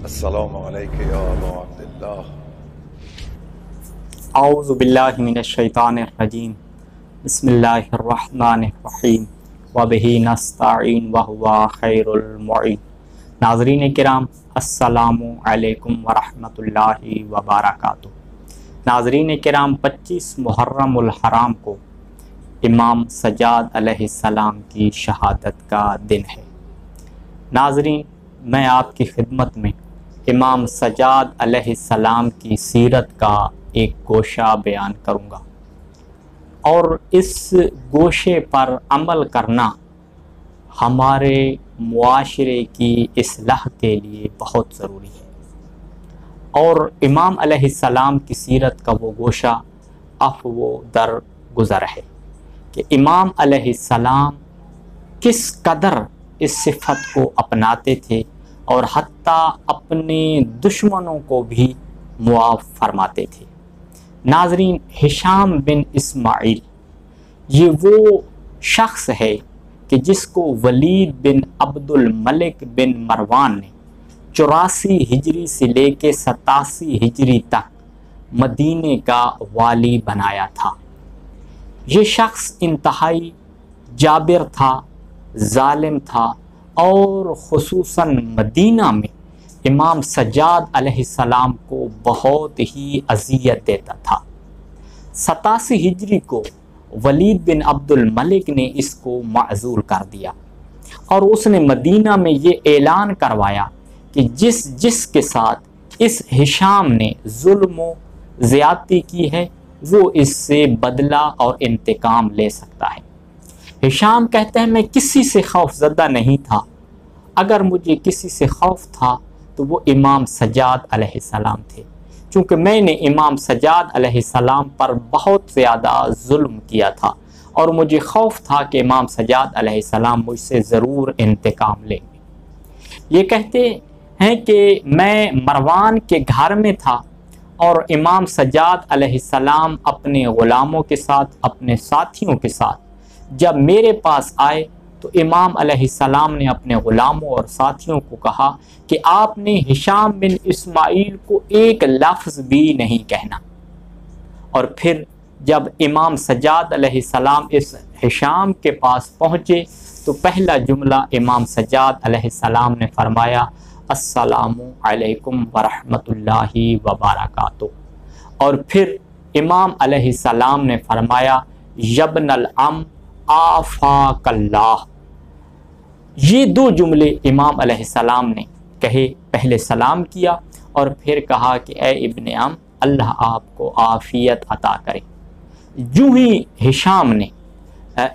السلام علیکم یا ابا عبداللہ۔ اعوذ باللہ من الشیطان الرجیم، بسم اللہ الرحمن الرحیم، وبہ نستعین وہو خیر المعین۔ ناظرین کرام، السلام علیکم ورحمۃ اللہ وبرکاتہ۔ ناظرین کرام، 25 محرم الحرام کو امام سجاد علیہ السلام کی شہادت کا دن ہے۔ ناظرین، میں آپ کی خدمت میں امام سجاد علیہ السلام کی سیرت کا ایک گوشہ بیان کروں گا، اور اس گوشے پر عمل کرنا ہمارے معاشرے کی اصلاح کے لیے بہت ضروری ہے۔ اور امام علیہ السلام کی سیرت کا وہ گوشہ عفو در گزر ہے کہ امام علیہ السلام کس قدر اس صفت کو اپناتے تھے اور حتیٰ اپنے دشمنوں کو بھی معاف فرماتے تھے۔ ناظرین، ہشام بن اسماعیل یہ وہ شخص ہے کہ جس کو ولید بن عبد الملک بن مروان نے 84 ہجری سے لے کے 87 ہجری تک مدینے کا والی بنایا تھا۔ یہ شخص انتہائی جابر تھا، ظالم تھا، اور خصوصاً مدینہ میں امام سجاد علیہ السلام کو بہت ہی اذیت دیتا تھا۔ 87 ہجری کو ولید بن عبد الملک نے اس کو معزول کر دیا، اور اس نے مدینہ میں یہ اعلان کروایا کہ جس کے ساتھ اس ہشام نے ظلم و زیادتی کی ہے وہ اس سے بدلہ اور انتقام لے سکتا ہے۔ ہشام کہتے ہیں، میں کسی سے خوف زدہ نہیں تھا، اگر مجھے کسی سے خوف تھا تو وہ امام سجاد علیہ السلام تھے، چونکہ میں نے امام سجاد علیہ السلام پر بہت زیادہ ظلم کیا تھا، اور مجھے خوف تھا کہ امام سجاد علیہ السلام مجھ سے ضرور انتقام لیں گے۔ یہ کہتے ہیں کہ میں مروان کے گھر میں تھا، اور امام سجاد علیہ السلام اپنے غلاموں کے ساتھ، اپنے ساتھیوں کے ساتھ جب میرے پاس آئے تو امام علیہ السلام نے اپنے غلاموں اور ساتھیوں کو کہا کہ آپ نے ہشام بن اسماعیل کو ایک لفظ بھی نہیں کہنا۔ اور پھر جب امام سجاد علیہ السلام اس ہشام کے پاس پہنچے تو پہلا جملہ امام سجاد علیہ السلام نے فرمایا، السلام علیکم ورحمۃ اللہ وبرکاتہ۔ اور پھر امام علیہ السلام نے فرمایا، یبن العم آفاک اللہ۔ یہ دو جملے امام علیہ السلام نے کہے، پہلے سلام کیا اور پھر کہا کہ اے ابن عم، اللہ آپ کو عافیت عطا کرے۔ جو ہی ہشام نے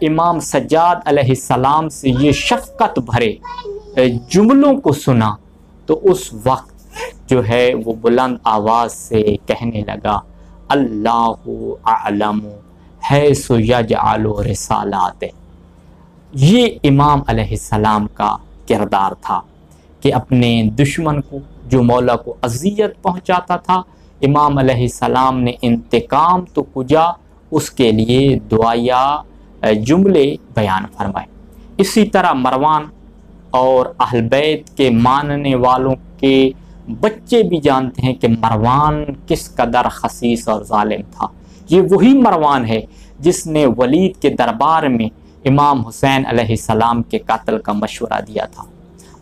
امام سجاد علیہ السلام سے یہ شفقت بھرے جملوں کو سنا تو اس وقت جو ہے وہ بلند آواز سے کہنے لگا، اللہ اعلم حیث یجعل رسالاتہ۔ یہ امام علیہ السلام کا کردار تھا کہ اپنے دشمن کو جو مولا کو اذیت پہنچاتا تھا، امام علیہ السلام نے انتقام تو کجا، اس کے لیے دعائیہ جملے بیان فرمائے۔ اسی طرح مروان اور اہل بیت کے ماننے والوں کے بچے بھی جانتے ہیں کہ مروان کس قدر خسیس اور ظالم تھا۔ یہ وہی مروان ہے جس نے ولید کے دربار میں امام حسین علیہ السلام کے قتل کا مشورہ دیا تھا،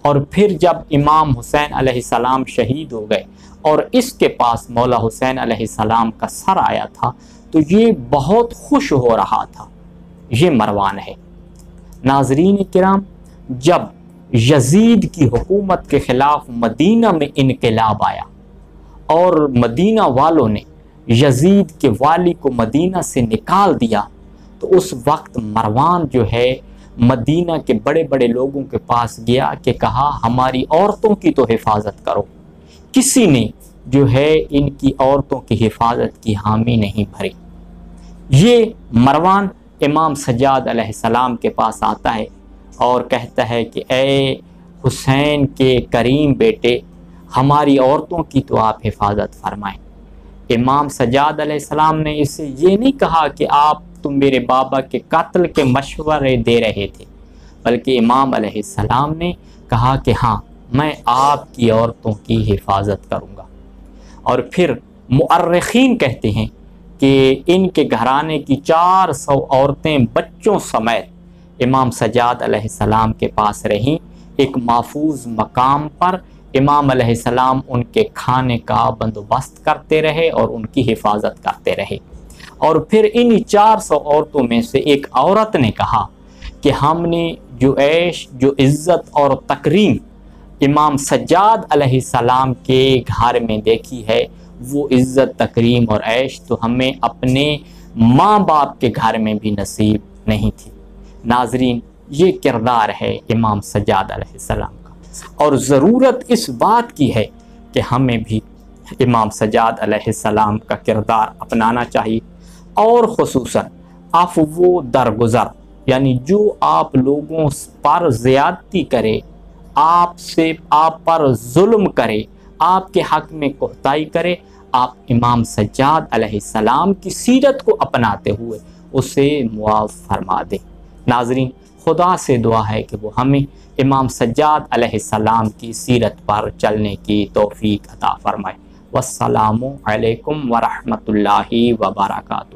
اور پھر جب امام حسین علیہ السلام شہید ہو گئے اور اس کے پاس مولا حسین علیہ السلام کا سر آیا تھا تو یہ بہت خوش ہو رہا تھا۔ یہ مروان ہے۔ ناظرین کرام، جب یزید کی حکومت کے خلاف مدینہ میں انقلاب آیا اور مدینہ والوں نے یزید کے والی کو مدینہ سے نکال دیا تو اس وقت مروان جو ہے مدینہ کے بڑے بڑے لوگوں کے پاس گیا کہ کہا، ہماری عورتوں کی تو حفاظت کرو۔ کسی نے جو ہے ان کی عورتوں کی حفاظت کی حامی نہیں بھری۔ یہ مروان امام سجاد علیہ السلام کے پاس آتا ہے اور کہتا ہے کہ اے حسین کے کریم بیٹے، ہماری عورتوں کی تو آپ حفاظت فرمائیں۔ امام سجاد علیہ السلام نے اسے یہ نہیں کہا کہ تم میرے بابا کے قتل کے مشورے دے رہے تھے، بلکہ امام علیہ السلام نے کہا کہ ہاں، میں آپ کی عورتوں کی حفاظت کروں گا۔ اور پھر مؤرخین کہتے ہیں کہ ان کے گھرانے کی 400 عورتیں بچوں سمیت امام سجاد علیہ السلام کے پاس رہیں، ایک محفوظ مقام پر امام علیہ السلام ان کے کھانے کا بندوبست کرتے رہے اور ان کی حفاظت کرتے رہے۔ اور پھر ان 400 عورتوں میں سے ایک عورت نے کہا کہ ہم نے جو عیش، جو عزت اور تکریم امام سجاد علیہ السلام کے گھر میں دیکھی ہے، وہ عزت، تکریم اور عیش تو ہمیں اپنے ماں باپ کے گھر میں بھی نصیب نہیں تھی۔ ناظرین، یہ کردار ہے امام سجاد علیہ السلام کا، اور ضرورت اس بات کی ہے کہ ہمیں بھی امام سجاد علیہ السلام کا کردار اپنانا چاہیے، اور خصوصاً عفو درگزر، یعنی جو آپ لوگوں پر زیادتی کرے، آپ پر ظلم کرے، آپ کے حق میں کوتاہی کرے، آپ امام سجاد علیہ السلام کی سیرت کو اپناتے ہوئے اسے معاف فرما دیں۔ ناظرین، خدا سے دعا ہے کہ وہ ہمیں امام سجاد علیہ السلام کی سیرت پر چلنے کی توفیق عطا فرمائے۔ والسلام علیکم ورحمۃ اللہ وبرکاتہ۔